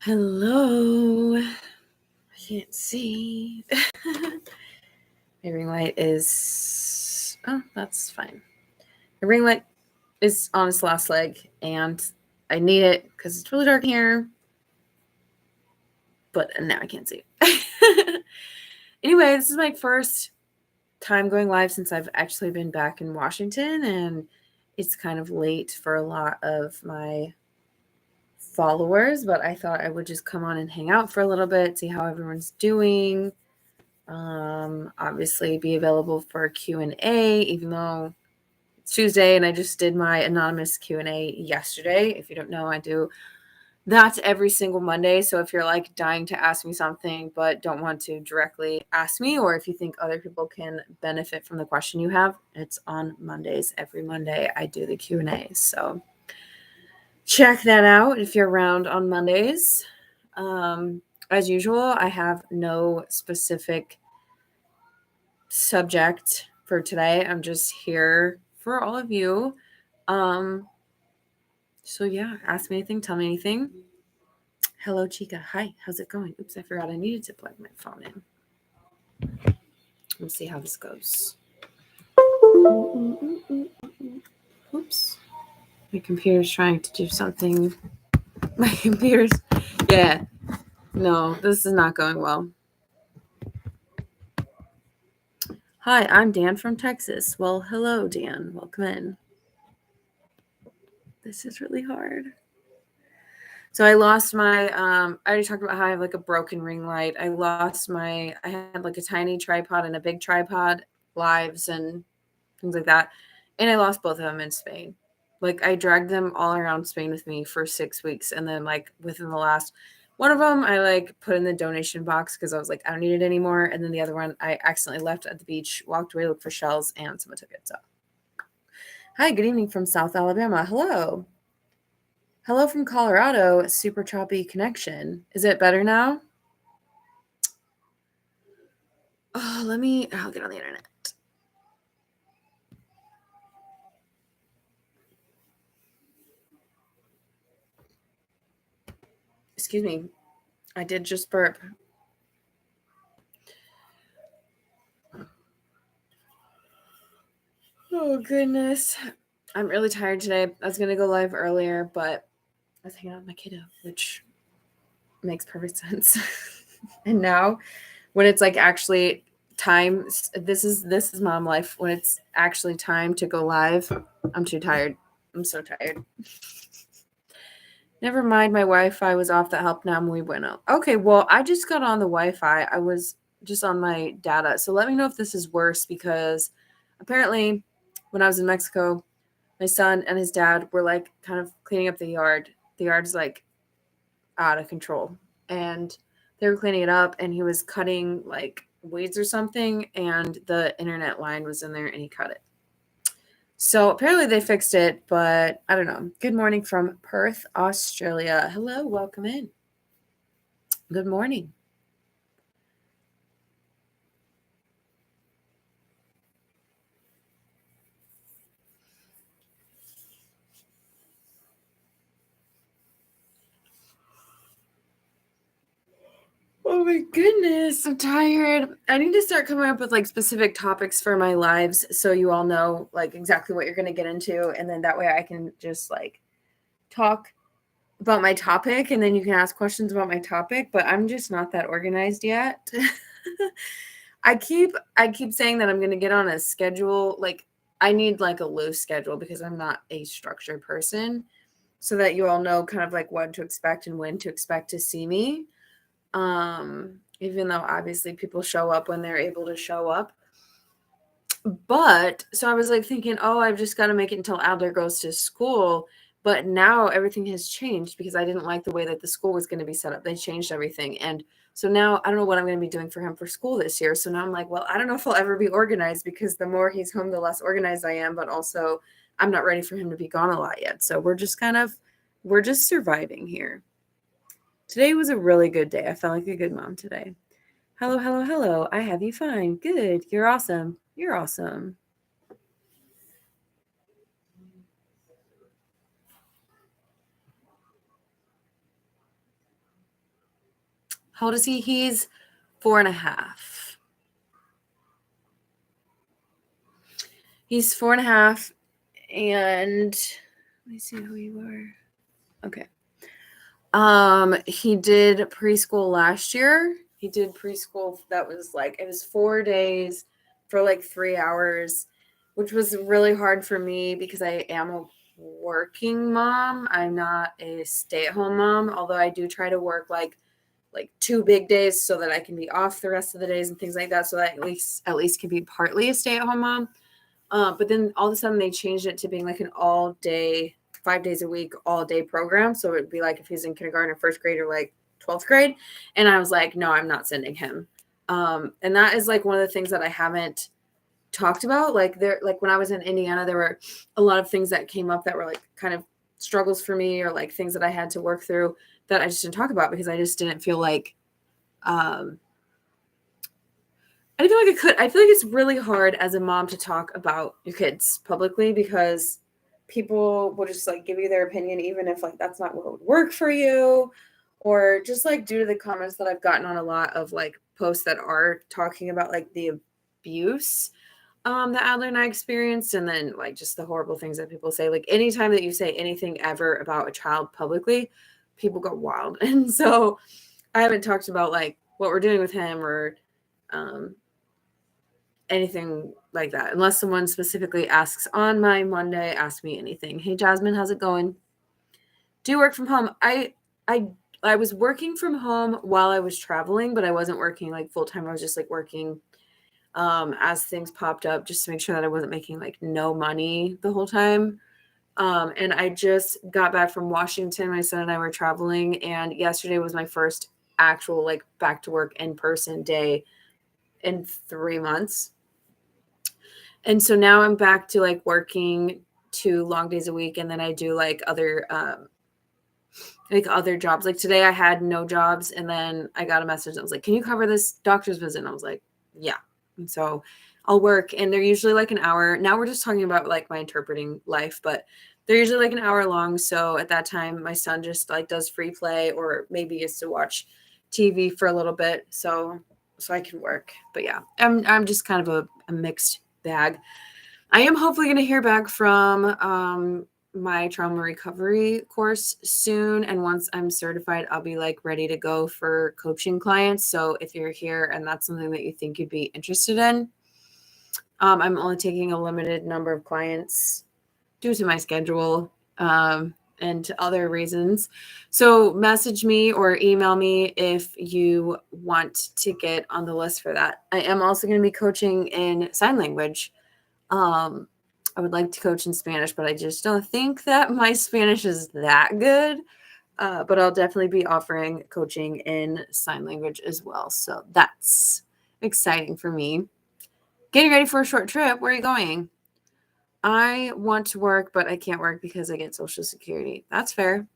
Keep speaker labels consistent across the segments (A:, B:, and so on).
A: Hello. I can't see. My ring light is... Oh, that's fine. My ring light is on its last leg, and I need it because it's really dark in here. But now I can't see. Anyway, this is my first time going live since I've actually been back in Washington, and it's kind of late for a lot of my followers, but I thought I would just come on and hang out for a little bit, see how everyone's doing. Obviously be available for Q&A, even though it's Tuesday and I just did my anonymous Q&A yesterday. If you don't know, I do that every single Monday. So if you're like dying to ask me something but don't want to directly ask me, or if you think other people can benefit from the question you have, it's on Mondays. Every Monday I do the Q&A. So check that out if you're around on Mondays. As usual, I have no specific subject for today. I'm just here for all of you. So yeah, ask me anything, tell me anything. Hello, Chica. Hi, how's it going? Oops, I forgot I needed to plug my phone in. Let's see how this goes. Oops. My computer's trying to do something. My computer's... Yeah. No, this is not going well. Hi, I'm Dan from Texas. Well, hello, Dan. Welcome in. This is really hard. So I lost my, I already talked about how I have like a broken ring light. I had like a tiny tripod and a big tripod, lives and things like that. And I lost both of them in Spain. Like I dragged them all around Spain with me for 6 weeks. And then like within the last one of them, I like put in the donation box because I was like, I don't need it anymore. And then the other one, I accidentally left at the beach, walked away to look for shells, and someone took it. So, hi, good evening from South Alabama. Hello. Hello from Colorado. Super choppy connection. Is it better now? Oh, I'll get on the internet. Excuse me. I did just burp. Oh, goodness. I'm really tired today. I was going to go live earlier, but I was hanging out with my kiddo, which makes perfect sense. And now when it's like actually time, this is mom life. When it's actually time to go live, I'm too tired. I'm so tired. Never mind, my Wi-Fi was off. That helped. Now muy bueno. Okay, well, I just got on the Wi-Fi. I was just on my data. So let me know if this is worse, because apparently when I was in Mexico, my son and his dad were like kind of cleaning up the yard. The yard's like out of control. And they were cleaning it up, and he was cutting like weeds or something, and the internet line was in there and he cut it. So apparently they fixed it, but I don't know. Good morning from Perth, Australia. Hello, welcome in. Good morning. Oh my goodness, I'm tired. I need to start coming up with like specific topics for my lives so you all know like exactly what you're going to get into, and then that way I can just like talk about my topic and then you can ask questions about my topic, but I'm just not that organized yet. I keep saying that I'm going to get on a schedule. Like I need like a loose schedule because I'm not a structured person, so that you all know kind of like what to expect and when to expect to see me. Even though obviously people show up when they're able to show up. But so I was like thinking, oh, I've just got to make it until Adler goes to school. But now everything has changed because I didn't like the way that the school was going to be set up. They changed everything. And so now I don't know what I'm going to be doing for him for school this year. So now I'm like, well, I don't know if I'll ever be organized, because the more he's home, the less organized I am. But also I'm not ready for him to be gone a lot yet. So we're just surviving here. Today was a really good day. I felt like a good mom today. Hello, hello, hello. I have you fine. Good. You're awesome. You're awesome. How old is he? He's 4.5. He's 4.5. And let me see who you are. Okay. He did preschool last year. He did preschool that was it was 4 days for 3 hours, which was really hard for me because I am a working mom. I'm not a stay-at-home mom, although I do try to work like 2 big days so that I can be off the rest of the days and things like that, so that at least can be partly a stay-at-home mom. But then all of a sudden they changed it to being an all day, 5 days a week, all day program. So it'd be if he's in kindergarten or first grade or 12th grade. And I was like, no, I'm not sending him. And that is one of the things that I haven't talked about. When I was in Indiana, there were a lot of things that came up that were kind of struggles for me, or things that I had to work through that I just didn't talk about because I just didn't feel I feel I could. I feel it's really hard as a mom to talk about your kids publicly because people will just give you their opinion, even if that's not what would work for you, or just due to the comments that I've gotten on a lot of posts that are talking about the abuse that Adler and I experienced, and then just the horrible things that people say. Anytime that you say anything ever about a child publicly, people go wild. And so I haven't talked about what we're doing with him or anything like that, unless someone specifically asks on my Monday, ask me anything. Hey, Jasmine, how's it going? Do you work from home? I was working from home while I was traveling, but I wasn't working full time. I was just working as things popped up, just to make sure that I wasn't making no money the whole time. And I just got back from Washington. My son and I were traveling, and yesterday was my first actual back to work in person day in 3 months. And so now I'm back to working 2 long days a week, and then I do other other jobs. Today I had no jobs, and then I got a message that was can you cover this doctor's visit? And I was like, yeah. And so I'll work, and they're usually an hour. Now we're just talking about my interpreting life, but they're usually an hour long. So at that time my son just does free play, or maybe gets to watch TV for a little bit so I can work. But yeah, I'm just kind of a mixed bag. I am hopefully going to hear back from my trauma recovery course soon, and once I'm certified, I'll be ready to go for coaching clients. So if you're here and that's something that you think you'd be interested in, I'm only taking a limited number of clients due to my schedule and other reasons. So message me or email me if you want to get on the list for that. I am also going to be coaching in sign language. I would like to coach in Spanish, but I just don't think that my Spanish is that good. But I'll definitely be offering coaching in sign language as well. So that's exciting for me. Getting ready for a short trip. Where are you going? I want to work, but I can't work because I get Social Security. That's fair.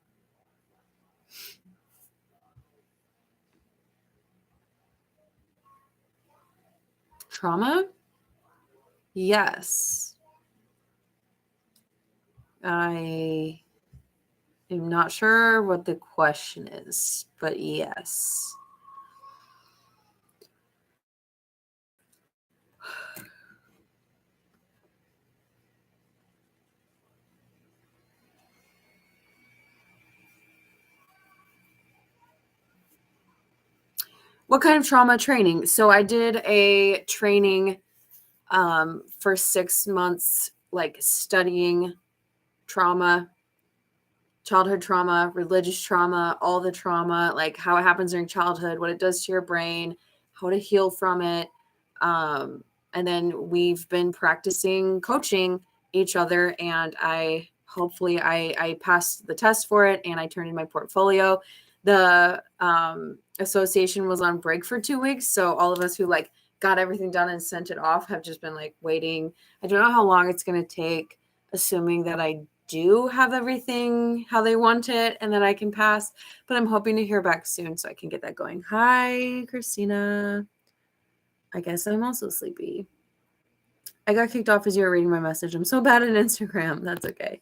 A: Trauma? Yes. I am not sure what the question is, but yes. What kind of trauma training? So I did a training for 6 months, studying trauma, childhood trauma, religious trauma, all the trauma, how it happens during childhood, what it does to your brain, how to heal from it. And then we've been practicing coaching each other, and I passed the test for it, and I turned in my portfolio. The association was on break for 2 weeks, so all of us who got everything done and sent it off have just been waiting. I don't know how long it's going to take, assuming that I do have everything how they want it and that I can pass, but I'm hoping to hear back soon so I can get that going. Hi, Christina. I guess I'm also sleepy. I got kicked off as you were reading my message. I'm so bad at Instagram. That's okay.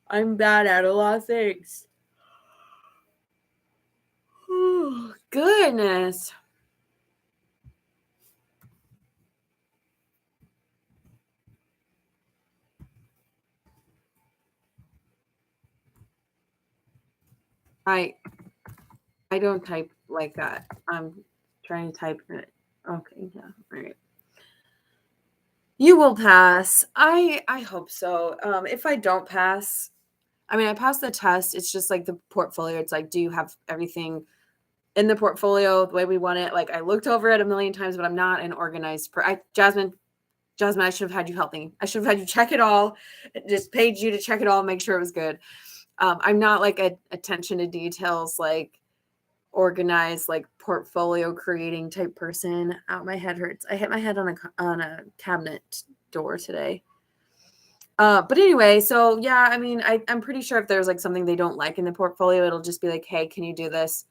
A: I'm bad at a lot of things. goodness. I don't type like that. I'm trying to type it. Okay, yeah. All right. You will pass. I hope so. If I don't pass, I mean, I passed the test. It's just like the portfolio. It's like, do you have everything in the portfolio the way we want it? Like, I looked over it a million times, but I'm not an organized Jasmine, I should have had you help me. I should have had you check it all. Just paid you to check it all, make sure it was good. I'm not like a attention to details, like organized, like portfolio creating type person. Ow, my head hurts. I hit my head on a cabinet door today. But anyway, so yeah, I mean, I'm pretty sure if there's like something they don't like in the portfolio, it'll just be like, hey, can you do this?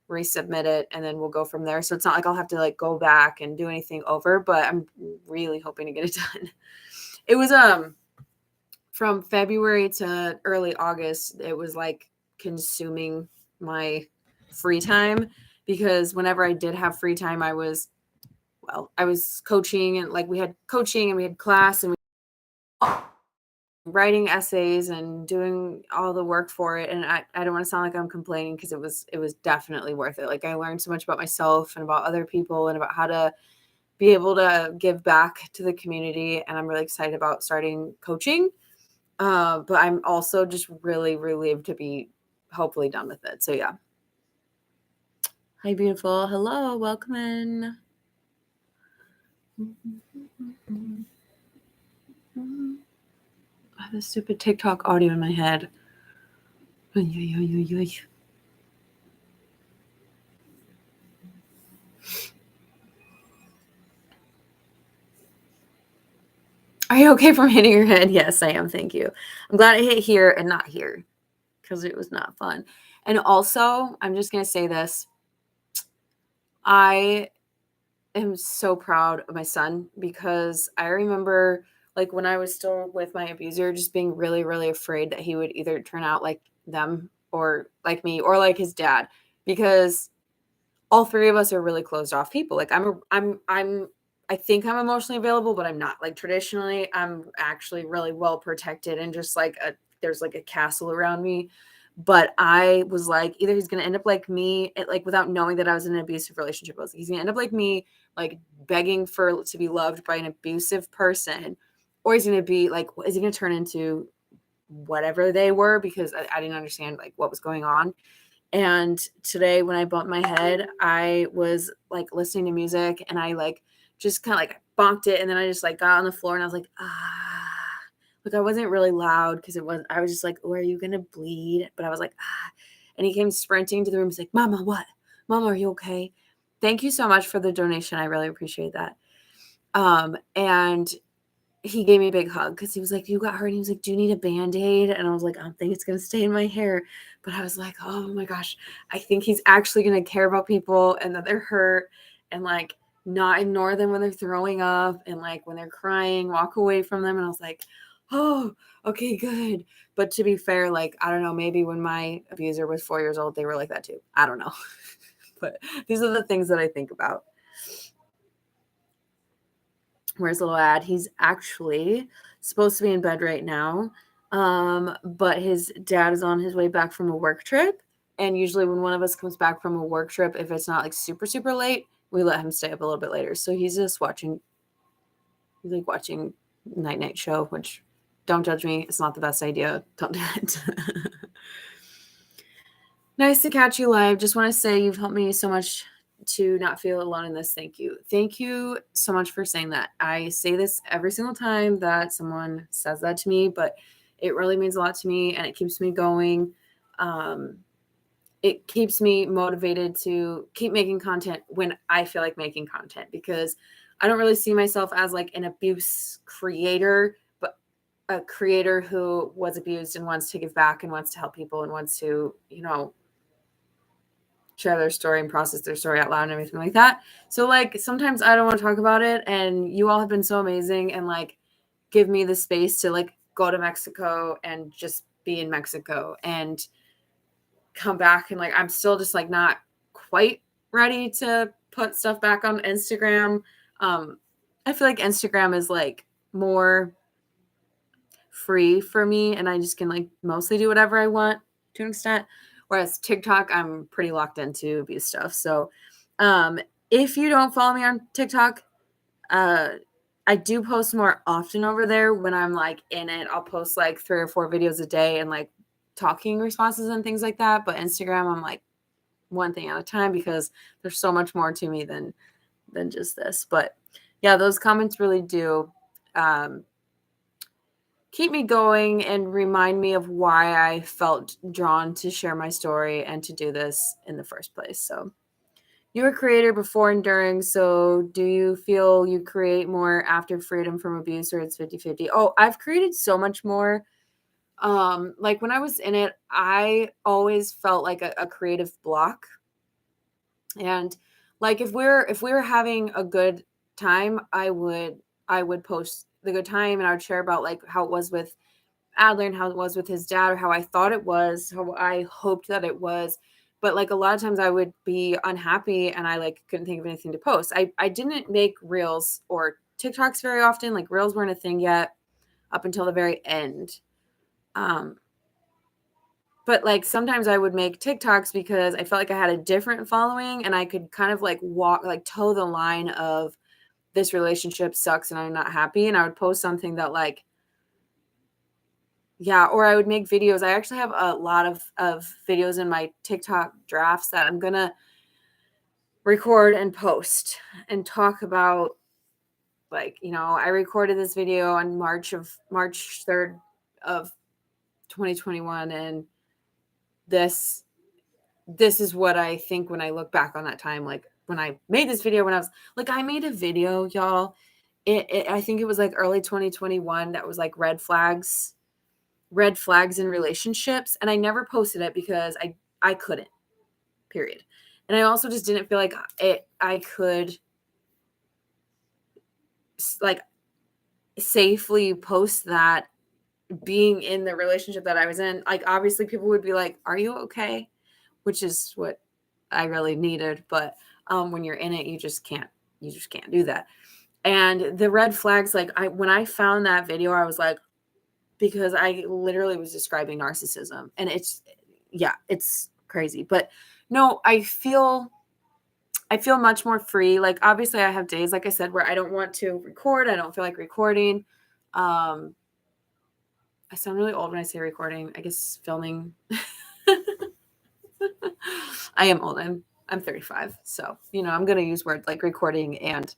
A: Resubmit it, and then we'll go from there. So it's not like I'll have to like go back and do anything over, but I'm really hoping to get it done. It was from February to early August, it was like consuming my free time, because whenever I did have free time, I was coaching, and like we had coaching and we had class and we writing essays and doing all the work for it. And I don't want to sound like I'm complaining, because it was definitely worth it. Like, I learned so much about myself and about other people and about how to be able to give back to the community. And I'm really excited about starting coaching. But I'm also just really relieved to be hopefully done with it. So yeah. Hi, beautiful. Hello, welcome in. I have this stupid TikTok audio in my head. Are you okay from hitting your head? Yes, I am. Thank you. I'm glad I hit here and not here, because it was not fun. And also, I'm just going to say this. I am so proud of my son, because I remember like when I was still with my abuser, just being really, really afraid that he would either turn out like them or like me or like his dad, because all three of us are really closed off people. Like I think I'm emotionally available, but I'm not. Like, traditionally, I'm actually really well protected and just like there's like a castle around me. But I was like, either he's gonna end up like me, like without knowing that I was in an abusive relationship. I was like, he's gonna end up like me, like begging to be loved by an abusive person, or he's gonna be like, is he gonna turn into whatever they were? Because I didn't understand like what was going on. And today when I bumped my head, I was like listening to music, and I like just kind of like bonked it, and then I just like got on the floor, and I was like, ah. Like, I wasn't really loud, because I was just like, oh, are you gonna bleed? But I was like, ah. And he came sprinting to the room. He's like, Mama, what? Mama, are you okay? Thank you so much for the donation. I really appreciate that. And he gave me a big hug, because he was like, you got hurt. And he was like, do you need a Band-Aid? And I was like, I don't think it's going to stay in my hair. But I was like, oh my gosh, I think he's actually going to care about people and that they're hurt, and like not ignore them when they're throwing up, and like when they're crying, walk away from them. And I was like, oh, okay, good. But to be fair, like, I don't know, maybe when my abuser was 4 years old, they were like that too. I don't know. But these are the things that I think about. Where's the little ad? He's actually supposed to be in bed right now. But his dad is on his way back from a work trip. And usually when one of us comes back from a work trip, if it's not like super, super late, we let him stay up a little bit later. So he's just watching night show, which, don't judge me. It's not the best idea. Don't do it. Nice to catch you live. Just want to say you've helped me so much to not feel alone in this. Thank you. Thank you so much for saying that. I say this every single time that someone says that to me, but it really means a lot to me, and it keeps me going. It keeps me motivated to keep making content when I feel like making content, because I don't really see myself as like an abuse creator, but a creator who was abused and wants to give back and wants to help people and wants to, share their story and process their story out loud and everything like that. So like sometimes I don't want to talk about it, and you all have been so amazing and like give me the space to like go to Mexico and just be in Mexico and come back, and like I'm still just like not quite ready to put stuff back on Instagram. I feel like Instagram is like more free for me, and I just can like mostly do whatever I want to an extent. Whereas TikTok, I'm pretty locked into abuse stuff. So if you don't follow me on TikTok, I do post more often over there when I'm like in it. I'll post like 3 or 4 videos a day and like talking responses and things like that. But Instagram, I'm like one thing at a time because there's so much more to me than just this. But yeah, those comments really do keep me going and remind me of why I felt drawn to share my story and to do this in the first place. So you were a creator before and during. So do you feel you create more after freedom from abuse, or it's 50-50? Oh, I've created so much more. Like when I was in it, I always felt like a creative block. And like if we were having a good time, I would post the good time, and I would share about like how it was with Adler and how it was with his dad, or how I thought it was, how I hoped that it was. But like a lot of times I would be unhappy and I like couldn't think of anything to post. I didn't make reels or TikToks very often. Like reels weren't a thing yet up until the very end. But like sometimes I would make TikToks because I felt like I had a different following and I could kind of like toe the line of this relationship sucks and I'm not happy. And I would post something that like, yeah, or I would make videos. I actually have a lot of videos in my TikTok drafts that I'm going to record and post and talk about. Like, I recorded this video on March 3rd of 2021. And this is what I think when I look back on that time. Like when I made this video, when I made a video, y'all, I think it was like early 2021. That was like red flags in relationships. And I never posted it because I couldn't, period. And I also just didn't feel like I could like safely post that being in the relationship that I was in. Like, obviously people would be like, are you okay? Which is what I really needed. But when you're in it, you just can't do that. And the red flags, like when I found that video, I was like, because I literally was describing narcissism, and it's crazy. But no, I feel much more free. Like obviously I have days, like I said, where I don't want to record. I don't feel like recording. I sound really old when I say recording. I guess filming. I am old. I'm 35. So, I'm going to use words like recording and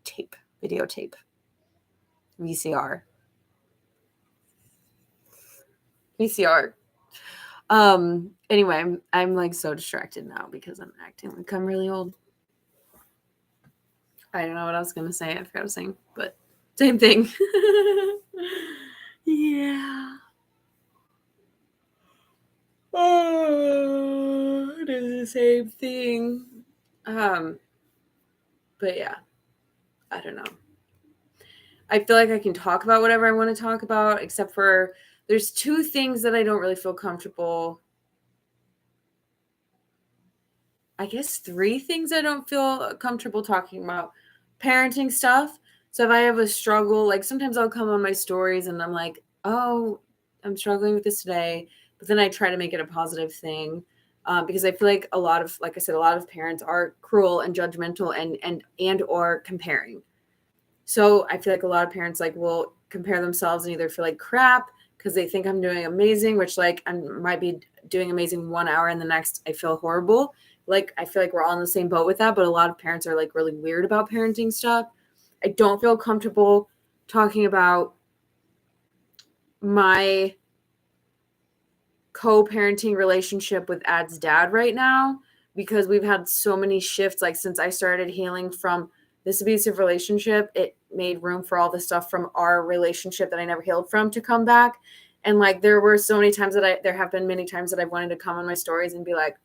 A: tape, videotape, VCR. Anyway, I'm like so distracted now because I'm acting like I'm really old. I don't know what I was gonna say. I forgot to sing, but same thing. Yeah. Oh, it is the same thing. But yeah, I don't know. I feel like I can talk about whatever I want to talk about, except for there's 2 things that I don't really feel comfortable. I guess 3 things I don't feel comfortable talking about. Parenting stuff. So if I have a struggle, like sometimes I'll come on my stories and I'm like, oh, I'm struggling with this today. But then I try to make it a positive thing because I feel like like I said, a lot of parents are cruel and judgmental and or comparing. So I feel like a lot of parents like will compare themselves and either feel like crap because they think I'm doing amazing, which like I might be doing amazing 1 hour and the next I feel horrible. Like I feel like we're all in the same boat with that, but a lot of parents are like really weird about parenting stuff. I don't feel comfortable talking about my co-parenting relationship with Ad's dad right now because we've had so many shifts. Like since I started healing from this abusive relationship, it made room for all the stuff from our relationship that I never healed from to come back. And like there have been many times that I've wanted to come on my stories and be like,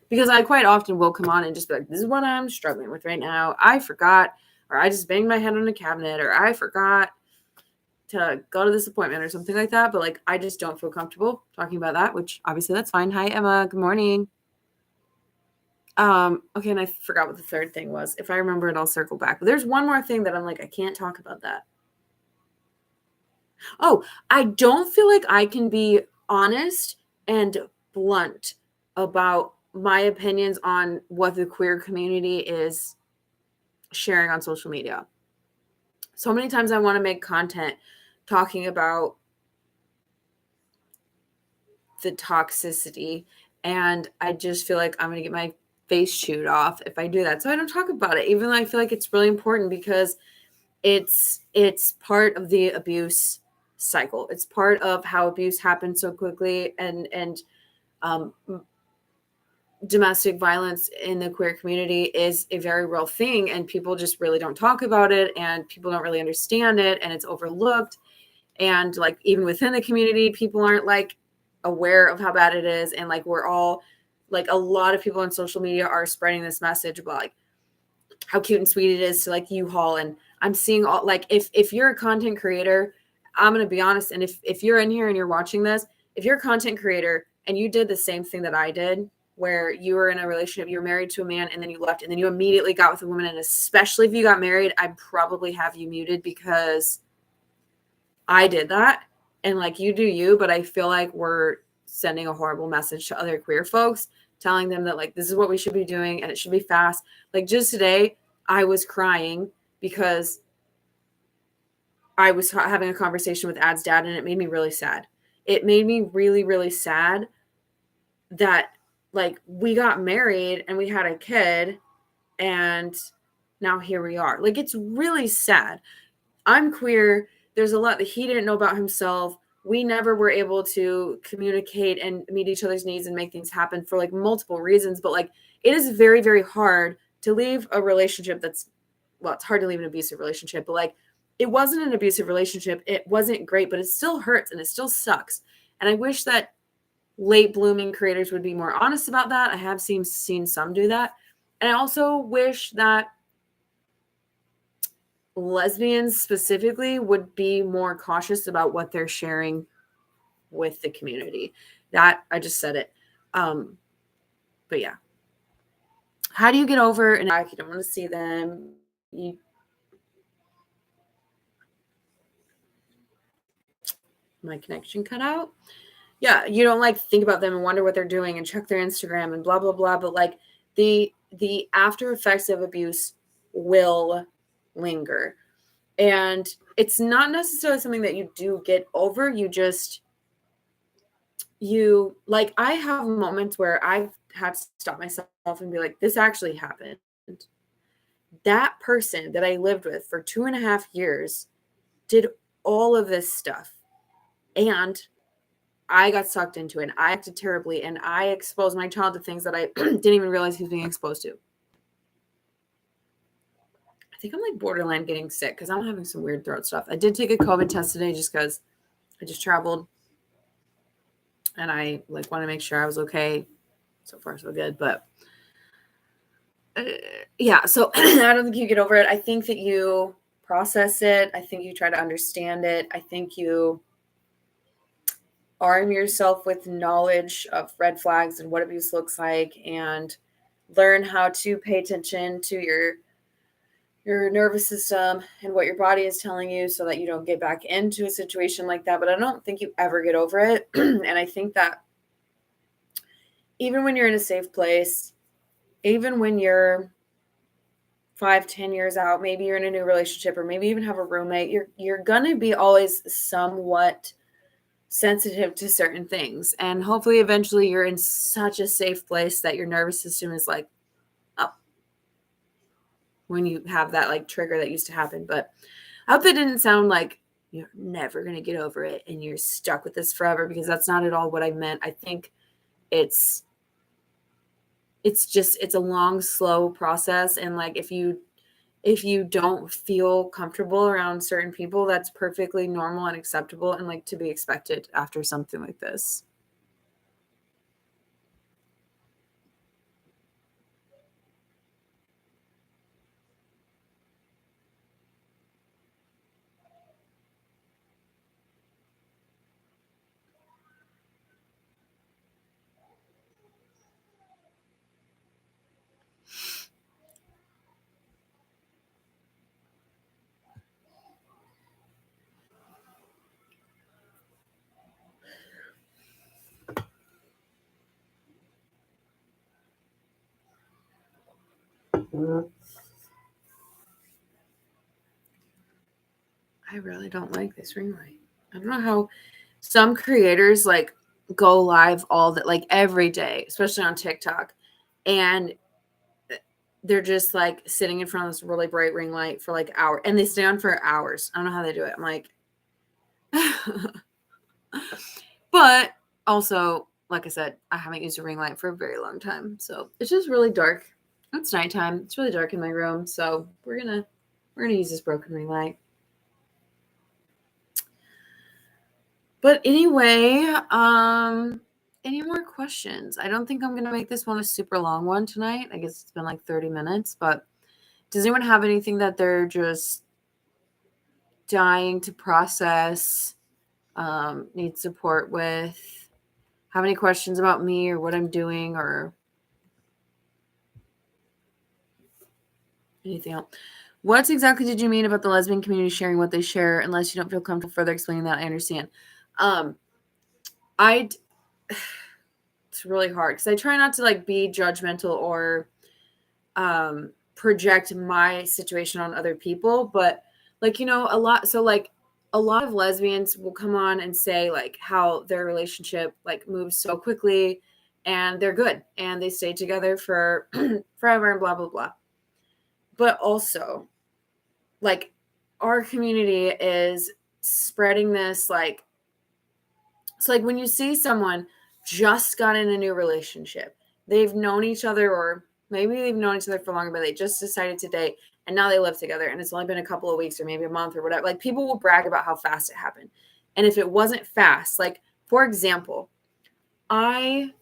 A: because I quite often will come on and just be like, this is what I'm struggling with right now. I forgot, or I just banged my head on a cabinet, or I forgot to go to this appointment or something like that. But like, I just don't feel comfortable talking about that, which obviously that's fine. Hi, Emma. Good morning. Okay, and I forgot what the third thing was. If I remember it, I'll circle back. But there's one more thing that I'm like, I can't talk about that. Oh, I don't feel like I can be honest and blunt about my opinions on what the queer community is sharing on social media. So many times I want to make content talking about the toxicity, and I just feel like I'm going to get my face chewed off if I do that. So I don't talk about it, even though I feel like it's really important because it's part of the abuse cycle. It's part of how abuse happens so quickly, and um, domestic violence in the queer community is a very real thing, and people just really don't talk about it, and people don't really understand it, and it's overlooked. And like even within the community, people aren't like aware of how bad it is, and like we're all like a lot of people on social media are spreading this message about like how cute and sweet it is to like U-Haul. And I'm seeing all like if you're a content creator, I'm gonna be honest, and if you're in here and you're watching this, if you're a content creator and you did the same thing that I did, where you were in a relationship, you were married to a man and then you left and then you immediately got with a woman, and especially if you got married, I'd probably have you muted because I did that. And like you do you, but I feel like we're sending a horrible message to other queer folks, telling them that like this is what we should be doing and it should be fast. Like just today, I was crying because I was having a conversation with Ad's dad, and it made me really sad. It made me really, really sad that like we got married and we had a kid, and now here we are. Like it's really sad. I'm queer. There's a lot that he didn't know about himself. We never were able to communicate and meet each other's needs and make things happen for like multiple reasons. But like it is very, very hard to leave a relationship that's, well, it's hard to leave an abusive relationship, but like it wasn't an abusive relationship. It wasn't great, but it still hurts and it still sucks. And I wish that late blooming creators would be more honest about that. I have seen some do that. And I also wish that lesbians specifically would be more cautious about what they're sharing with the community. That I just said it. But yeah. How do you get over and you don't want to see them? My connection cut out. Yeah, you don't like think about them and wonder what they're doing and check their Instagram and blah blah blah. But like the after effects of abuse will linger. And it's not necessarily something that you do get over. You like, I have moments where I've had to stop myself and be like, this actually happened. That person that I lived with for 2.5 years did all of this stuff. And I got sucked into it. And I acted terribly. And I exposed my child to things that I didn't even realize he was being exposed to. I think I'm like borderline getting sick because I'm having some weird throat stuff. I did take a COVID test today just because I just traveled. And I like want to make sure I was okay. So far, so good. But yeah, so I don't think you get over it. I think that you process it. I think you try to understand it. I think you arm yourself with knowledge of red flags and what abuse looks like, and learn how to pay attention to your nervous system and what your body is telling you so that you don't get back into a situation like that. But I don't think you ever get over it. And I think that even when you're in a safe place, even when you're 5-10 years out, maybe you're in a new relationship, or maybe even have a roommate, you're gonna be always somewhat sensitive to certain things. And hopefully eventually you're in such a safe place that your nervous system is like up when you have that like trigger that used to happen. But I hope that didn't sound like you're never gonna get over it and you're stuck with this forever, because that's not at all what I meant. I think it's a long, slow process. And like if you don't feel comfortable around certain people, that's perfectly normal and acceptable and like to be expected after something like this. I really don't like this ring light. I don't know how some creators like go live all that, like every day, especially on TikTok, and they're just like sitting in front of this really bright ring light for like hours, and they stay on for hours. I don't know how they do it. I'm like, but also, like I said, I haven't used a ring light for a very long time, so it's just really dark. It's nighttime. It's really dark in my room, so we're gonna use this broken ring light. But anyway, any more questions? I don't think I'm going to make this one a super long one tonight. I guess it's been like 30 minutes, but does anyone have anything that they're just dying to process, need support with? Have any questions about me or what I'm doing or anything else? What exactly did you mean about the lesbian community sharing what they share? Unless you don't feel comfortable further explaining that, I understand. It's really hard because I try not to like be judgmental or project my situation on other people, but like, you know, a lot of lesbians will come on and say like how their relationship like moves so quickly and they're good and they stay together for forever and blah blah blah. But also like our community is spreading this like, it's like when you see someone just got in a new relationship, they've known each other, or maybe they've known each other for longer, but they just decided to date and now they live together and it's only been a couple of weeks or maybe a month or whatever. Like people will brag about how fast it happened. And if it wasn't fast, like for example, I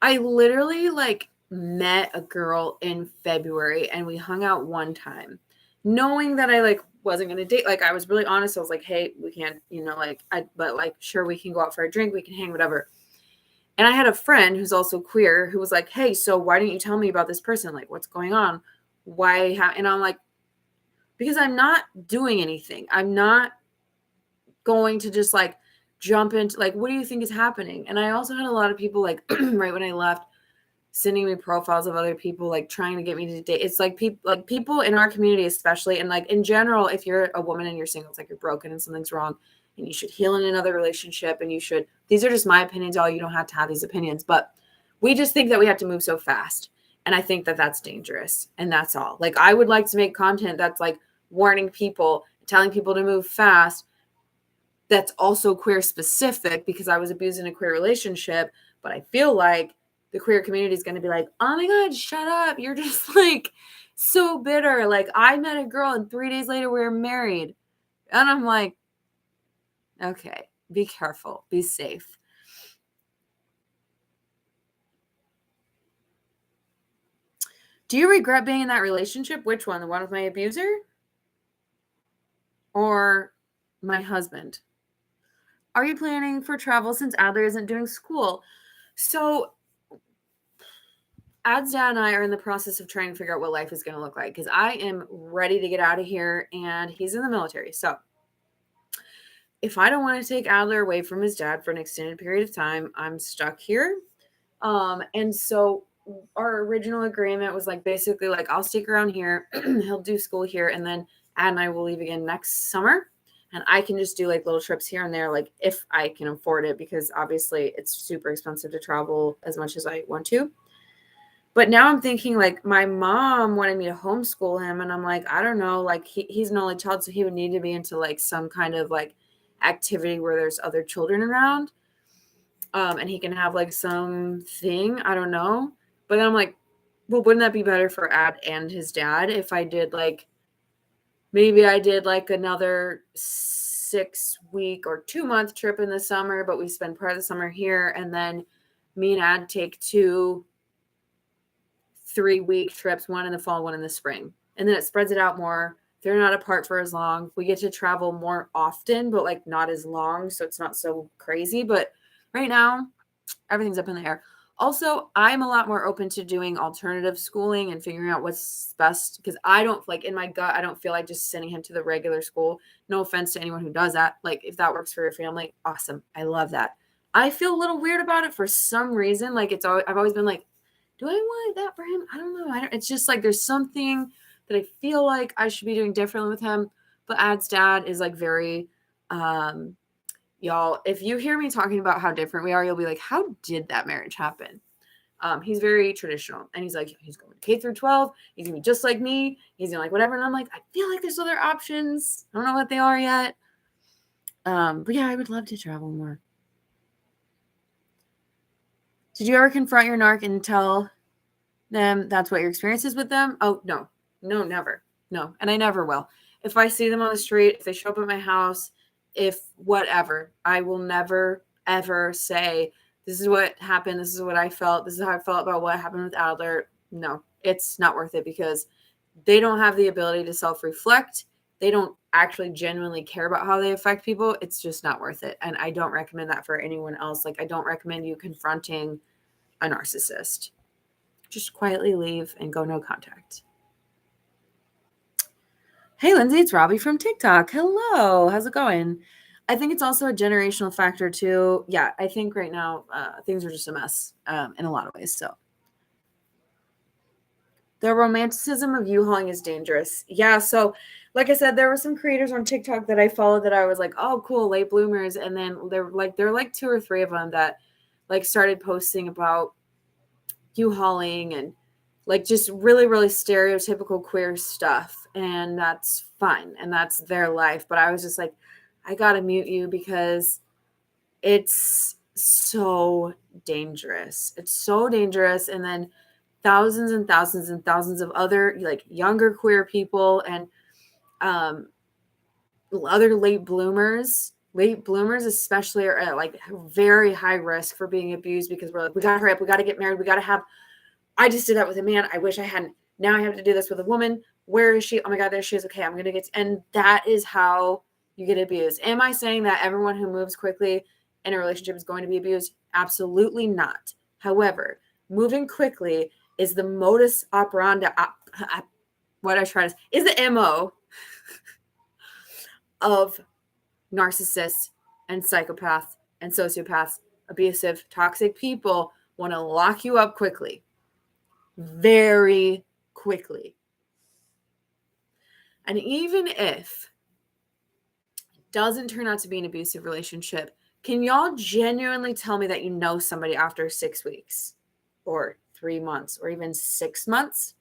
A: literally like met a girl in February and we hung out one time knowing that I like wasn't going to date. Like I was really honest. I was like, hey, we can't, you know, like but like, sure, we can go out for a drink. We can hang, whatever. And I had a friend who's also queer who was like, hey, so why didn't you tell me about this person? Like, what's going on? And I'm like, because I'm not doing anything. I'm not going to just like jump into like, what do you think is happening? And I also had a lot of people like right when I left sending me profiles of other people, like trying to get me to date. It's like people in our community, especially, and like in general, if you're a woman and you're single, it's like you're broken and something's wrong and you should heal in another relationship. And these are just my opinions. You don't have to have these opinions, but we just think that we have to move so fast. And I think that that's dangerous. And that's all. Like, I would like to make content that's like warning people, telling people to move fast. That's also queer specific because I was abused in a queer relationship. But I feel like the queer community is going to be like, oh my God, shut up. You're just like so bitter. Like I met a girl and 3 days later we were married. And I'm like, okay, be careful, be safe. Do you regret being in that relationship? Which one? The one with my abuser or my husband? Are you planning for travel since Adler isn't doing school? So Ad's dad and I are in the process of trying to figure out what life is going to look like because I am ready to get out of here and he's in the military. So if I don't want to take Adler away from his dad for an extended period of time, I'm stuck here. And so our original agreement was like basically like I'll stick around here, he'll do school here, and then Ad and I will leave again next summer. And I can just do like little trips here and there, like if I can afford it, because obviously it's super expensive to travel as much as I want to. But now I'm thinking like my mom wanted me to homeschool him. And I'm like, I don't know, like he's an only child, so he would need to be into like some kind of like activity where there's other children around. And he can have like something, I don't know. But then I'm like, well, wouldn't that be better for Ad and his dad if I did like, maybe I did like another 6-week or 2-month trip in the summer, but we spend part of the summer here. And then me and Ad take 2-3-week trips, one in the fall, one in the spring. And then it spreads it out more. They're not apart for as long. We get to travel more often, but like not as long. So it's not so crazy. But right now, everything's up in the air. Also, I'm a lot more open to doing alternative schooling and figuring out what's best because I don't like in my gut, I don't feel like just sending him to the regular school. No offense to anyone who does that. Like if that works for your family, awesome. I love that. I feel a little weird about it for some reason. Like I've always been like, do I want that for him? I don't know. It's just like there's something that I feel like I should be doing differently with him. But Ad's dad is like very, y'all, if you hear me talking about how different we are, you'll be like, how did that marriage happen? He's very traditional, and he's like, he's going K through 12. He's gonna be just like me. He's gonna like whatever. And I'm like, I feel like there's other options. I don't know what they are yet. But yeah, I would love to travel more. Did you ever confront your narc and tell them that's what your experience is with them? Oh, no, never. No. And I never will. If I see them on the street, if they show up at my house, if whatever, I will never, ever say, this is what happened. This is what I felt. This is how I felt about what happened with Adler. No, it's not worth it because they don't have the ability to self-reflect. They don't actually genuinely care about how they affect people. It's just not worth it. And I don't recommend that for anyone else. Like, I don't recommend you confronting a narcissist. Just quietly leave and go no contact. Hey, Lindsay, it's Robbie from TikTok. Hello. How's it going? I think it's also a generational factor too. Yeah, I think right now things are just a mess in a lot of ways. So the romanticism of U-hauling is dangerous. Yeah, so like I said, there were some creators on TikTok that I followed that I was like, oh, cool, late bloomers. And then there were like 2 or 3 of them that like started posting about U-hauling and like just really, really stereotypical queer stuff. And that's fine. And that's their life. But I was just like, I gotta mute you because it's so dangerous. It's so dangerous. And then thousands and thousands and thousands of other like younger queer people and other late bloomers especially are at like very high risk for being abused because we're like, we gotta hurry up, we gotta get married, we gotta have, I just did that with a man, I wish I hadn't, now I have to do this with a woman, where is she, oh my god, there she is, okay, I'm gonna get, and that is how you get abused. Am I saying that everyone who moves quickly in a relationship is going to be abused? Absolutely not. However, moving quickly is the modus operandi, what I try to, is the MO of narcissists and psychopaths and sociopaths, abusive, toxic people want to lock you up quickly, very quickly. And even if it doesn't turn out to be an abusive relationship, can y'all genuinely tell me that you know somebody after 6 weeks or 3 months or even 6 months?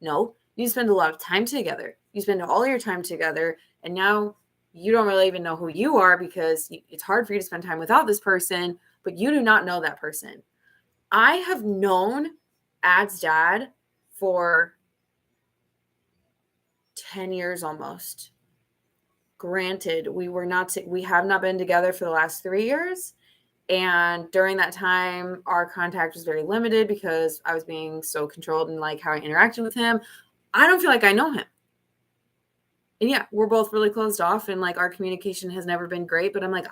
A: No, you spend a lot of time together. You spend all your time together, and now you don't really even know who you are because it's hard for you to spend time without this person, but you do not know that person. I have known Ad's dad for 10 years almost. Granted, we have not been together for the last 3 years. And during that time, our contact was very limited because I was being so controlled in like how I interacted with him. I don't feel like I know him. And yeah, we're both really closed off and like our communication has never been great, but I'm like,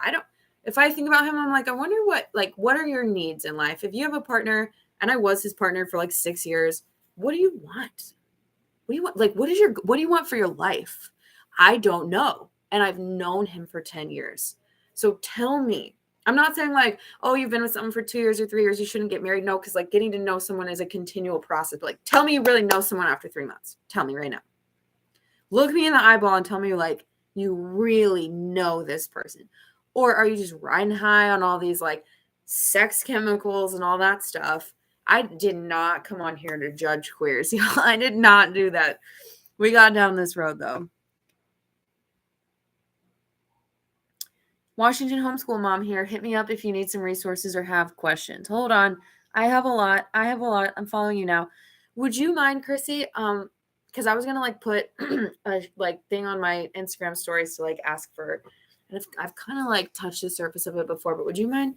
A: if I think about him, I'm like, I wonder what are your needs in life? If you have a partner, and I was his partner for like 6 years, what do you want? What do you want? Like, what do you want for your life? I don't know. And I've known him for 10 years. So tell me, I'm not saying like, oh, you've been with someone for 2 years or 3 years, you shouldn't get married. No, because like getting to know someone is a continual process. But like, tell me you really know someone after 3 months. Tell me right now. Look me in the eyeball and tell me like you really know this person. Or are you just riding high on all these like sex chemicals and all that stuff? I did not come on here to judge queers. I did not do that. We got down this road though. Washington homeschool mom here. Hit me up if you need some resources or have questions. Hold on. I have a lot. I'm following you now. Would you mind, Chrissy? Because I was gonna like put a like thing on my Instagram stories to like ask for, and I've kind of like touched the surface of it before, but would you mind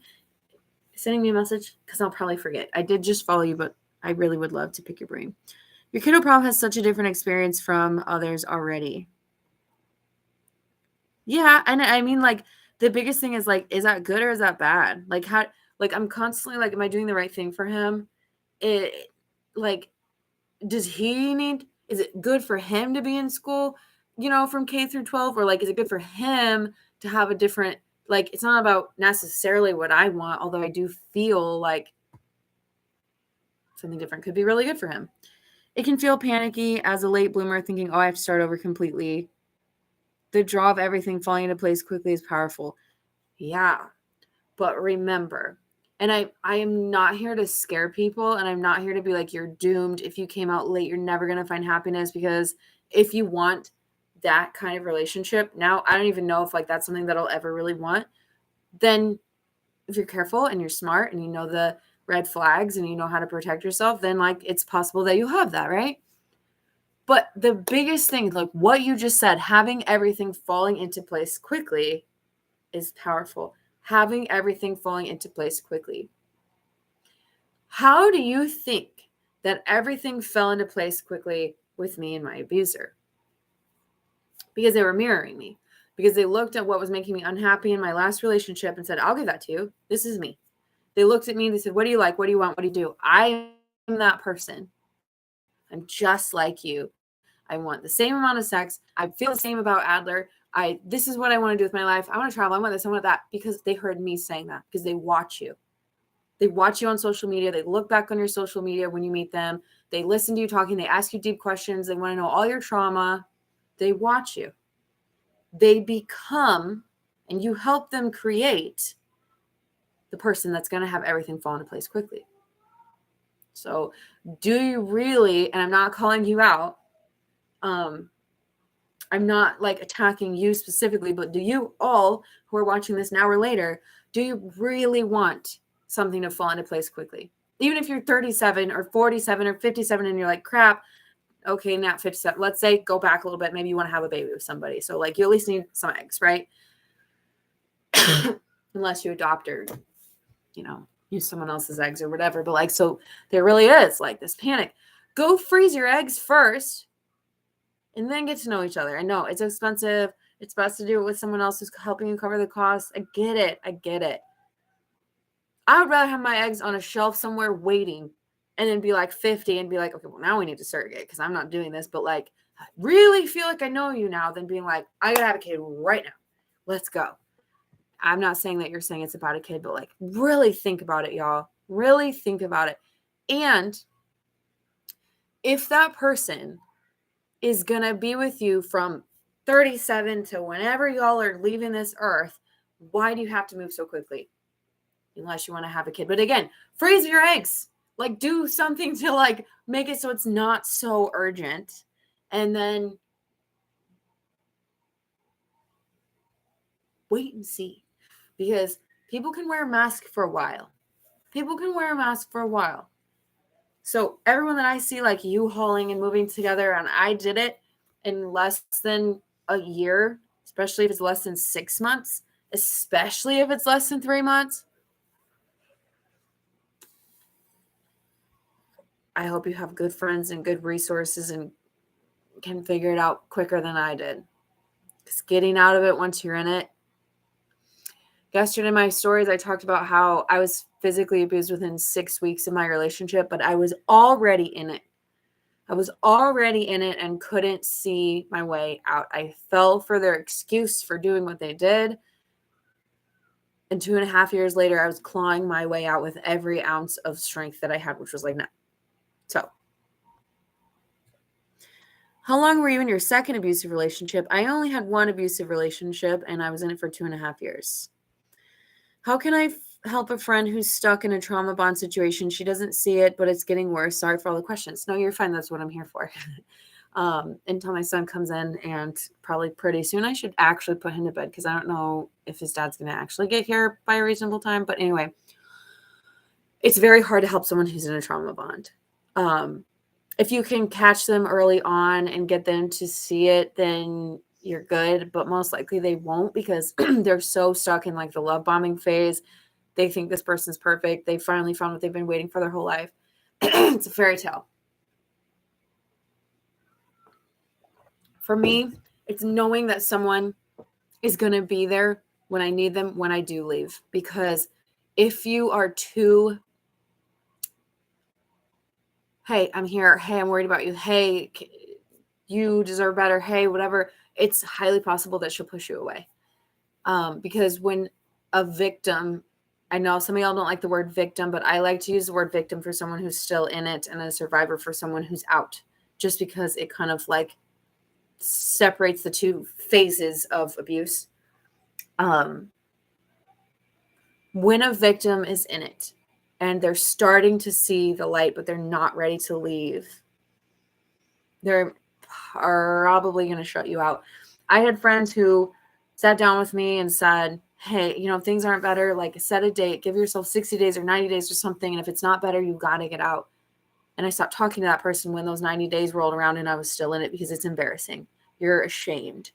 A: sending me a message? Because I'll probably forget. I did just follow you, but I really would love to pick your brain. Your kiddo prom has such a different experience from others already. Yeah, and I mean like the biggest thing is like, is that good or is that bad? Like how, like I'm constantly like, am I doing the right thing for him? It like, does he need, is it good for him to be in school, you know, from K through 12? Or like, is it good for him to have a different, like, it's not about necessarily what I want, although I do feel like something different could be really good for him. It can feel panicky as a late bloomer thinking, oh, I have to start over completely. The draw of everything falling into place quickly is powerful. Yeah. But remember, and I am not here to scare people, and I'm not here to be like, you're doomed. If you came out late, you're never going to find happiness, because if you want that kind of relationship, now I don't even know if like that's something that I'll ever really want, then if you're careful and you're smart and you know the red flags and you know how to protect yourself, then like it's possible that you'll have that, right? But the biggest thing, like what you just said, having everything falling into place quickly is powerful. Having everything falling into place quickly. How do you think that everything fell into place quickly with me and my abuser? Because they were mirroring me. Because they looked at what was making me unhappy in my last relationship and said, I'll give that to you. This is me. They looked at me and they said, what do you like? What do you want? What do you do? I am that person. I'm just like you. I want the same amount of sex. I feel the same about Adler. This is what I want to do with my life. I want to travel. I want this. I want that. Because they heard me saying that. Because they watch you. They watch you on social media. They look back on your social media when you meet them. They listen to you talking. They ask you deep questions. They want to know all your trauma. They watch you. They become, and you help them create the person that's going to have everything fall into place quickly. So do you really, and I'm not calling you out, I'm not like attacking you specifically, but do you all who are watching this now or later, do you really want something to fall into place quickly? Even if you're 37 or 47 or 57 and you're like, crap, okay, not 57. Let's say go back a little bit. Maybe you want to have a baby with somebody. So like you at least need some eggs, right? Unless you adopt or, use someone else's eggs or whatever. But like, so there really is like this panic. Go freeze your eggs first and then get to know each other. I know it's expensive. It's best to do it with someone else who's helping you cover the costs. I get it. I would rather have my eggs on a shelf somewhere waiting and then be like 50 and be like, okay, well, now we need to surrogate because I'm not doing this. But like, I really feel like I know you now than being like, I gotta have a kid right now. Let's go. I'm not saying that you're saying it's about a kid, but like really think about it, y'all. Really think about it. And if that person is going to be with you from 37 to whenever y'all are leaving this earth, why do you have to move so quickly? Unless you want to have a kid. But again, freeze your eggs. Like do something to like make it so it's not so urgent. And then wait and see. Because people can wear a mask for a while. So everyone that I see like you hauling and moving together, and I did it in less than a year, especially if it's less than 6 months, especially if it's less than 3 months. I hope you have good friends and good resources and can figure it out quicker than I did. Because getting out of it once you're in it. Yesterday in my stories, I talked about how I was physically abused within 6 weeks of my relationship, but I was already in it. And couldn't see my way out. I fell for their excuse for doing what they did. And 2.5 years later, I was clawing my way out with every ounce of strength that I had, which was like, no. So, how long were you in your second abusive relationship? I only had one abusive relationship, and I was in it for 2.5 years. How can I help a friend who's stuck in a trauma bond situation? She doesn't see it, but it's getting worse. Sorry for all the questions. No, you're fine. That's what I'm here for. Until my son comes in, and probably pretty soon I should actually put him to bed because I don't know if his dad's going to actually get here by a reasonable time. But anyway, it's very hard to help someone who's in a trauma bond. If you can catch them early on and get them to see it, then you're good. But most likely they won't because they're so stuck in like the love bombing phase. They think this person's perfect. They finally found what they've been waiting for their whole life. It's a fairy tale. For me, it's knowing that someone is going to be there when I need them, when I do leave. Because if you are too, hey, I'm here. Hey, I'm worried about you. Hey, you deserve better. Hey, whatever. It's highly possible that she'll push you away. Because when a victim I know some of y'all don't like the word victim, but I like to use the word victim for someone who's still in it, and a survivor for someone who's out, just because it kind of like separates the two phases of abuse. When a victim is in it and they're starting to see the light, but they're not ready to leave, they're probably going to shut you out. I had friends who sat down with me and said, hey, if things aren't better, like set a date, give yourself 60 days or 90 days or something. And if it's not better, you've got to get out. And I stopped talking to that person when those 90 days rolled around and I was still in it, because it's embarrassing. You're ashamed.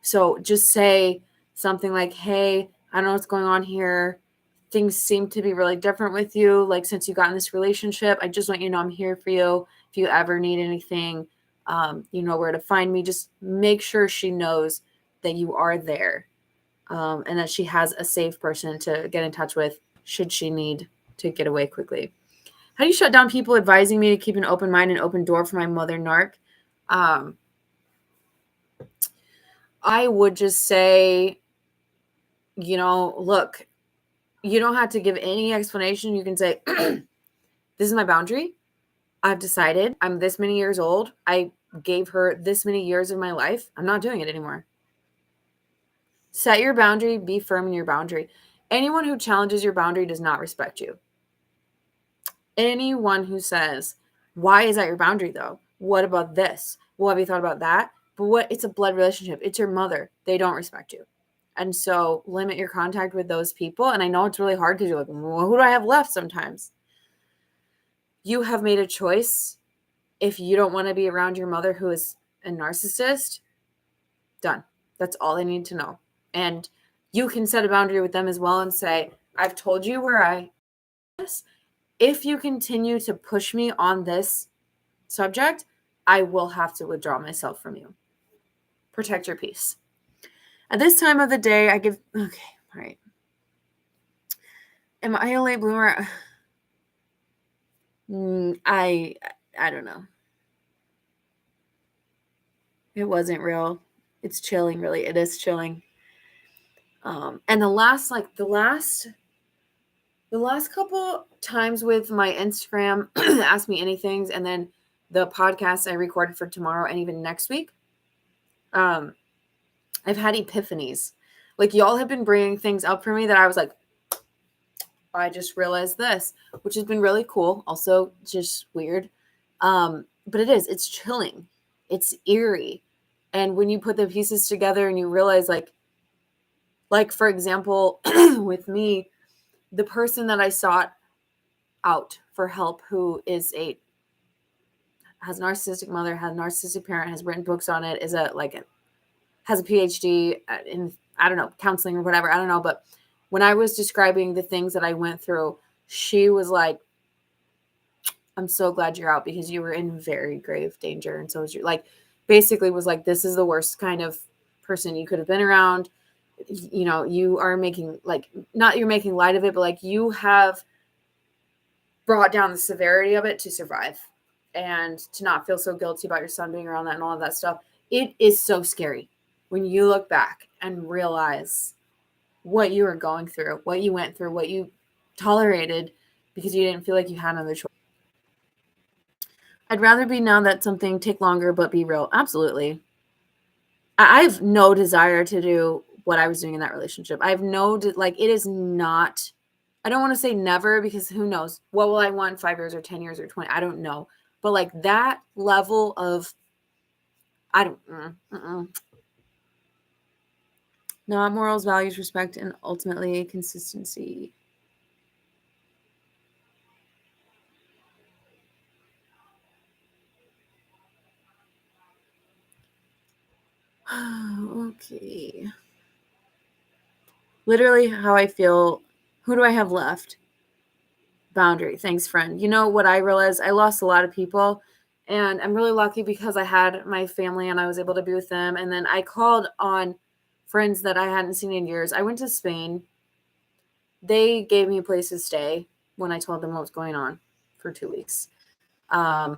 A: So just say something like, hey, I don't know what's going on here. Things seem to be really different with you. Like, since you got in this relationship, I just want you to know I'm here for you. If you ever need anything, you know where to find me. Just make sure she knows that you are there, and that she has a safe person to get in touch with should she need to get away quickly. How do you shut down people advising me to keep an open mind and open door for my mother narc? I would just say, look, you don't have to give any explanation. You can say, this is my boundary. I've decided I'm this many years old. I gave her this many years of my life. I'm not doing it anymore. Set your boundary. Be firm in your boundary. Anyone who challenges your boundary does not respect you. Anyone who says, why is that your boundary though? What about this? Well, have you thought about that? But it's a blood relationship. It's your mother. They don't respect you. And so limit your contact with those people. And I know it's really hard because you're like, well, who do I have left sometimes? You have made a choice. If you don't want to be around your mother who is a narcissist, done. That's all I need to know. And you can set a boundary with them as well and say, I've told you where I am. If you continue to push me on this subject, I will have to withdraw myself from you. Protect your peace. At this time of the day, okay, all right. Am I a late bloomer? I don't know. It wasn't real. It's chilling, really. It is chilling. And the last couple times with my Instagram, Ask Me Anythings, and then the podcast I recorded for tomorrow and even next week, I've had epiphanies. Like, y'all have been bringing things up for me that I was like, I just realized this, which has been really cool. Also just weird. But it's chilling. It's eerie. And when you put the pieces together and you realize like for example, with me, the person that I sought out for help, who has a narcissistic mother, has a narcissistic parent, has written books on it, has a PhD in, I don't know, counseling or whatever. I don't know. But when I was describing the things that I went through, she was like, I'm so glad you're out because you were in very grave danger. And so was you, like, basically was like, this is the worst kind of person you could have been around. You are making, like, not you're making light of it, but like you have brought down the severity of it to survive and to not feel so guilty about your son being around that and all of that stuff. It is so scary when you look back and realize what you were going through, what you went through, what you tolerated because you didn't feel like you had another choice. I'd rather be now that something take longer but be real. Absolutely. I have no desire to do what I was doing in that relationship. I have it is not, I don't want to say never, because who knows? What will I want in 5 years or 10 years or 20? I don't know. But like that level of, not morals, values, respect, and ultimately consistency. Okay. Literally how I feel. Who do I have left? Boundary. Thanks, friend. You know what I realized? I lost a lot of people, and I'm really lucky because I had my family and I was able to be with them. And then I called on friends that I hadn't seen in years. I went to Spain. They gave me a place to stay when I told them what was going on for 2 weeks. I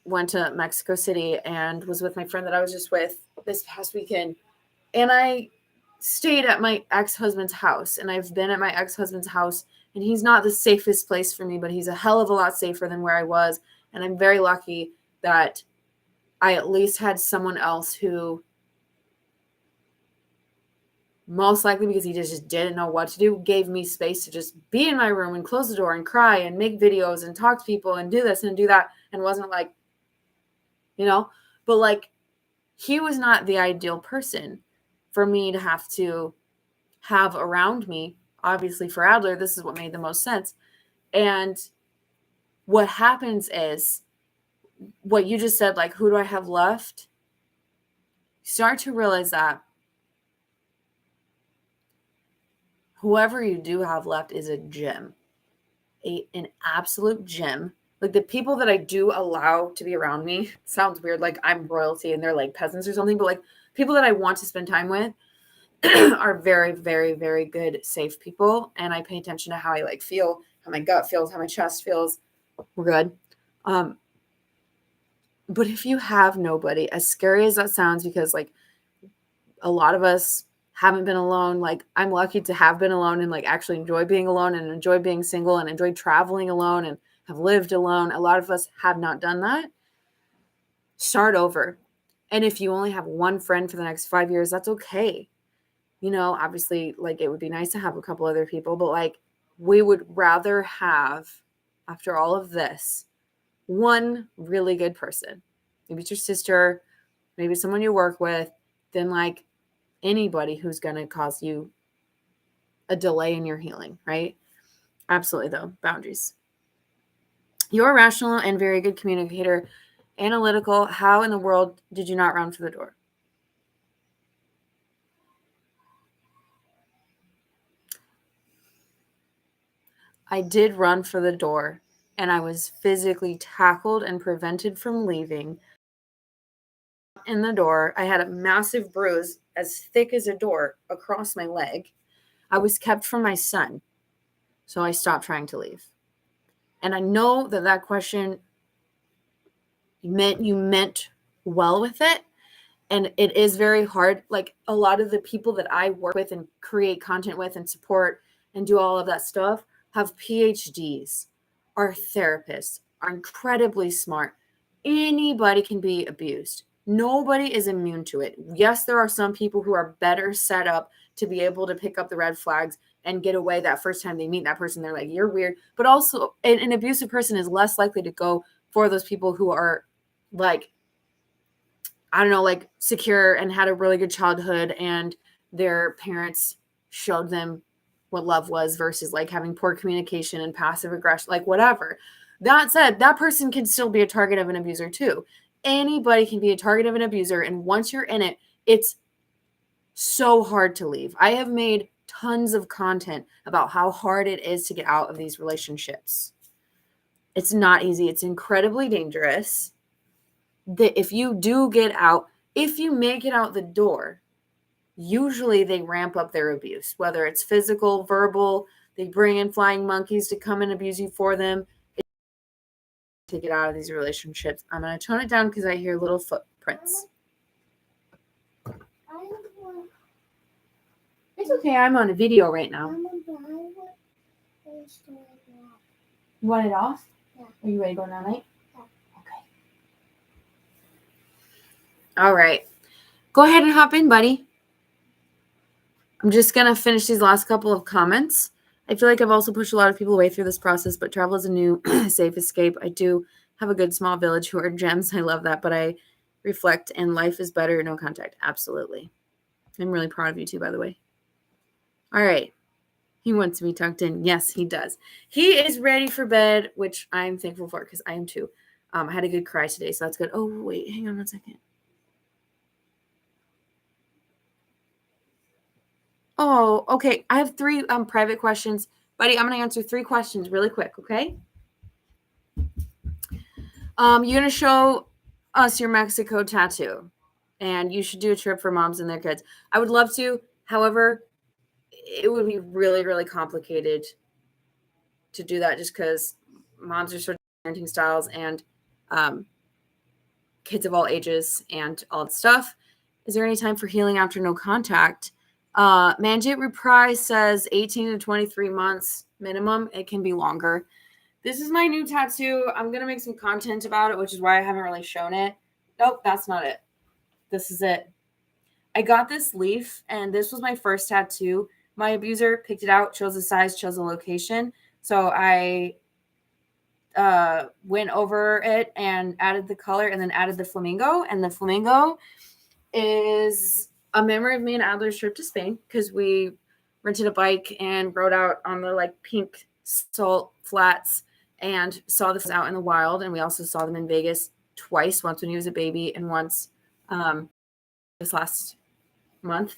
A: went to Mexico City and was with my friend that I was just with this past weekend. And I stayed at my ex-husband's house, and I've been at my ex-husband's house, and he's not the safest place for me, but he's a hell of a lot safer than where I was. And I'm very lucky that I at least had someone else who, most likely because he just didn't know what to do, gave me space to just be in my room and close the door and cry and make videos and talk to people and do this and do that, and wasn't like, but like, he was not the ideal person for me to have around me. Obviously for Adler, this is what made the most sense. And what happens is what you just said, like, who do I have left? You start to realize that whoever you do have left is a gem, an absolute gem. Like, the people that I do allow to be around me, sounds weird, like I'm royalty and they're like peasants or something, but like people that I want to spend time with are very, very, very good, safe people. And I pay attention to how I like feel, how my gut feels, how my chest feels. We're good. But if you have nobody, as scary as that sounds, because like a lot of us haven't been alone, like I'm lucky to have been alone and like actually enjoy being alone and enjoy being single and enjoy traveling alone and have lived alone. A lot of us have not done that. Start over. And if you only have one friend for the next 5 years, that's okay. Obviously, like, it would be nice to have a couple other people, but like, we would rather have, after all of this, one really good person. Maybe it's your sister, maybe someone you work with, than like anybody who's going to cause you a delay in your healing, right? Absolutely, though. Boundaries. You're a rational and very good communicator, analytical. How in the world did you not run for the door? I did run for the door, and I was physically tackled and prevented from leaving. In the door, I had a massive bruise as thick as a door across my leg. I was kept from my son, so I stopped trying to leave. And I know that question, you meant well with it, and it is very hard. Like, a lot of the people that I work with and create content with and support and do all of that stuff have PhDs, are therapists, are incredibly smart. Anybody can be abused. Nobody is immune to it. Yes, there are some people who are better set up to be able to pick up the red flags and get away that first time they meet that person. They're like, you're weird. But also, an abusive person is less likely to go for those people who are like, I don't know, like secure and had a really good childhood and their parents showed them what love was, versus like having poor communication and passive aggression, like whatever. That said, that person can still be a target of an abuser too. Anybody can be a target of an abuser. And once you're in it, it's so hard to leave. I have made tons of content about how hard it is to get out of these relationships. It's not easy. It's incredibly dangerous. That if you do get out, if you make it out the door, usually they ramp up their abuse, whether it's physical, verbal, they bring in flying monkeys to come and abuse you for them. To get out of these relationships. I'm going to tone it down because I hear little footprints. It's okay. I'm on a video right now. You want it off? Yeah. Are you ready to go now, night? Yeah. Okay. All right. Go ahead and hop in, buddy. I'm just going to finish these last couple of comments. I feel like I've also pushed a lot of people away through this process, but travel is a new safe escape. I do have a good small village who are gems. I love that, but I reflect, and life is better, no contact. Absolutely. I'm really proud of you too, by the way. All right. He wants to be tucked in. Yes, he does. He is ready for bed, which I'm thankful for because I am too. I had a good cry today, so that's good. Oh, wait, hang on 1 second. Oh, okay. I have 3 private questions. Buddy, I'm going to answer 3 questions really quick, okay? You're going to show us your Mexico tattoo, and you should do a trip for moms and their kids. I would love to. However, it would be really, really complicated to do that just because moms are sort of parenting styles and kids of all ages and all that stuff. Is there any time for healing after no contact? Manjit Reprise says 18 to 23 months minimum. It can be longer. This is my new tattoo. I'm going to make some content about it, which is why I haven't really shown it. Nope, that's not it. This is it. I got this leaf, and this was my first tattoo. My abuser picked it out, chose the size, chose the location. So I went over it and added the color and then added the flamingo. And the flamingo is a memory of me and Adler's trip to Spain because we rented a bike and rode out on the like pink salt flats and saw this out in the wild. And we also saw them in Vegas twice, once when he was a baby and once this last month.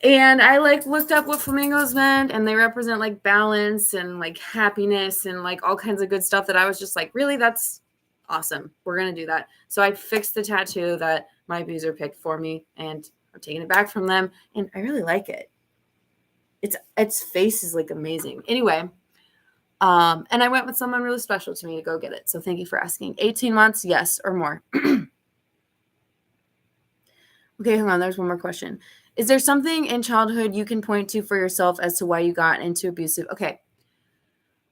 A: And I like looked up what flamingos meant, and they represent like balance and like happiness and like all kinds of good stuff that I was just like, really, that's awesome. We're going to do that. So I fixed the tattoo that my abuser picked for me, and I'm taking it back from them. And I really like it. Its face is like amazing. Anyway, and I went with someone really special to me to go get it. So thank you for asking. 18 months, yes, or more. Okay, hang on. There's one more question. Is there something in childhood you can point to for yourself as to why you got into abusive? Okay.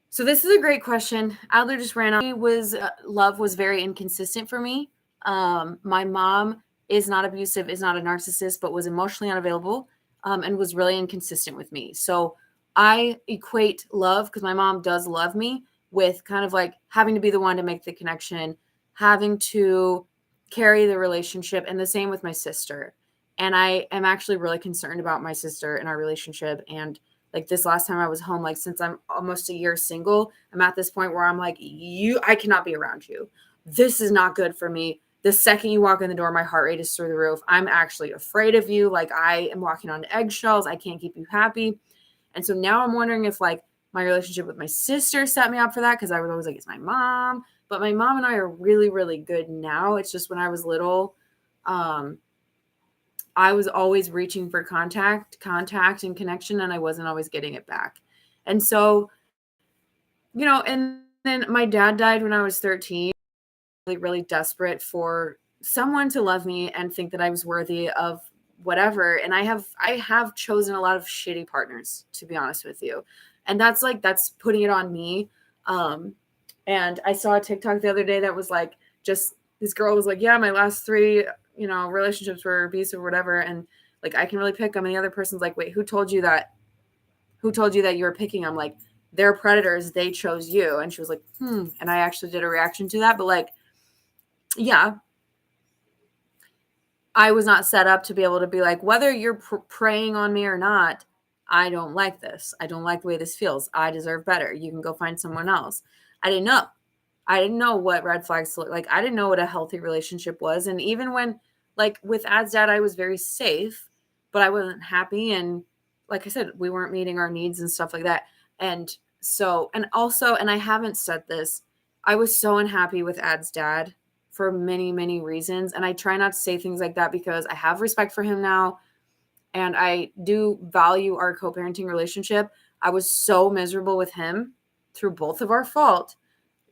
A: So this is a great question. Adler just ran out. Love was very inconsistent for me. My mom is not abusive, is not a narcissist, but was emotionally unavailable and was really inconsistent with me. So I equate love, because my mom does love me, with kind of like having to be the one to make the connection, having to carry the relationship, and the same with my sister. And I am actually really concerned about my sister and our relationship. And like this last time I was home, like since I'm almost a year single, I'm at this point where I'm like, I cannot be around you. This is not good for me. The second you walk in the door, my heart rate is through the roof. I'm actually afraid of you. Like I am walking on eggshells. I can't keep you happy. And so now I'm wondering if like my relationship with my sister set me up for that, because I was always like, it's my mom. But my mom and I are really, really good now. It's just when I was little, I was always reaching for contact and connection, and I wasn't always getting it back. And so, and then my dad died when I was 13, really, really desperate for someone to love me and think that I was worthy of whatever. And I have chosen a lot of shitty partners, to be honest with you. And that's putting it on me. And I saw a TikTok the other day that was like, just this girl was like, yeah, my last 3 relationships were abusive or whatever. And like, I can really pick them. And the other person's like, wait, who told you that you were picking them? Like, they're predators. They chose you. And she was like, And I actually did a reaction to that. But like, yeah, I was not set up to be able to be like, whether you're preying on me or not, I don't like this. I don't like the way this feels. I deserve better. You can go find someone else. I didn't know what red flags look like. I didn't know what a healthy relationship was. And even when, like with Ad's dad, I was very safe, but I wasn't happy. And like I said, we weren't meeting our needs and stuff like that. And so, and I haven't said this, I was so unhappy with Ad's dad for many, many reasons. And I try not to say things like that because I have respect for him now. And I do value our co-parenting relationship. I was so miserable with him through both of our fault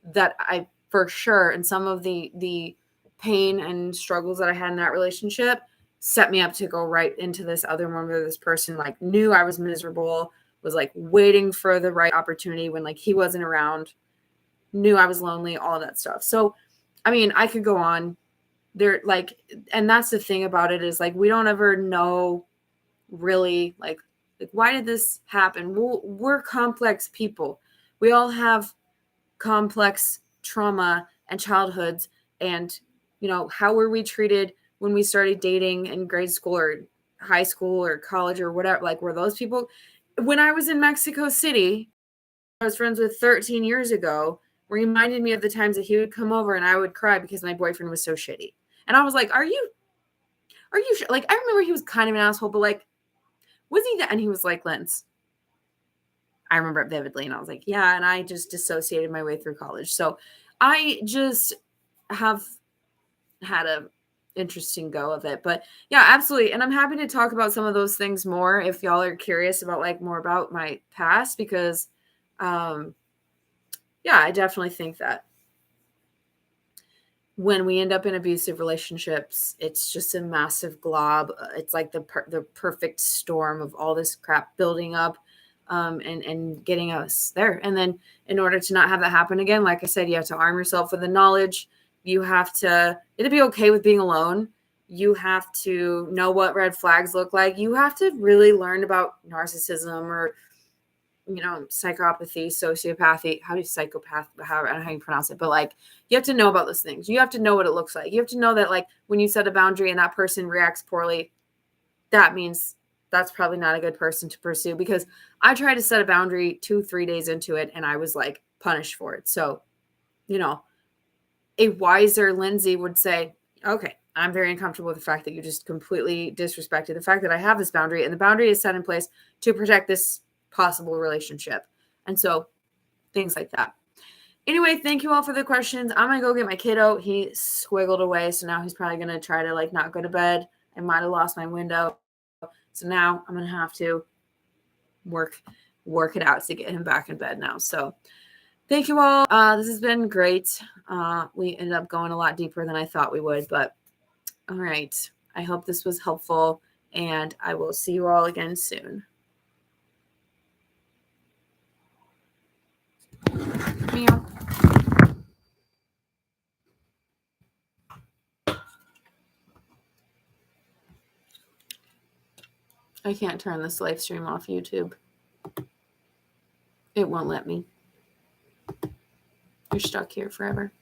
A: that I, for sure, and some of the pain and struggles that I had in that relationship set me up to go right into this other one where this person like knew I was miserable, was like waiting for the right opportunity when like he wasn't around, knew I was lonely, all of that stuff. So, I mean, I could go on there, like, and that's the thing about it is like, we don't ever know really like why did this happen? We're complex people. We all have complex trauma and childhoods, and how were we treated when we started dating in grade school or high school or college or whatever? Like, were those people when I was in Mexico City, I was friends with 13 years ago, reminded me of the times that he would come over and I would cry because my boyfriend was so shitty. And I was like, are you like, I remember he was kind of an asshole, but like, was he that? And he was like, Lens, I remember it vividly. And I was like, yeah. And I just dissociated my way through college. So I just have had a interesting go of it. But yeah, absolutely. And I'm happy to talk about some of those things more if y'all are curious about like more about my past, because yeah, I definitely think that. when we end up in abusive relationships, it's just a massive glob. It's like the perfect storm of all this crap building up, and getting us there. And then in order to not have that happen again, like I said, you have to arm yourself with the knowledge. You have to, it'll be okay with being alone. You have to know what red flags look like. You have to really learn about narcissism or, psychopathy, sociopathy. How do you psychopath? I don't know how you pronounce it, but like you have to know about those things. You have to know what it looks like. You have to know that like when you set a boundary and that person reacts poorly, that means that's probably not a good person to pursue, because I tried to set a boundary 2-3 days into it and I was like punished for it. So, a wiser Lindsay would say, okay, I'm very uncomfortable with the fact that you just completely disrespected the fact that I have this boundary, and the boundary is set in place to protect this possible relationship. And so things like that. Anyway, thank you all for the questions. I'm going to go get my kiddo. He squiggled away. So now he's probably going to try to like not go to bed. I might have lost my window. So now I'm going to have to work it out to get him back in bed now. So thank you all. This has been great. We ended up going a lot deeper than I thought we would, but all right. I hope this was helpful, and I will see you all again soon. Meow. I can't turn this live stream off YouTube. It won't let me. You're stuck here forever.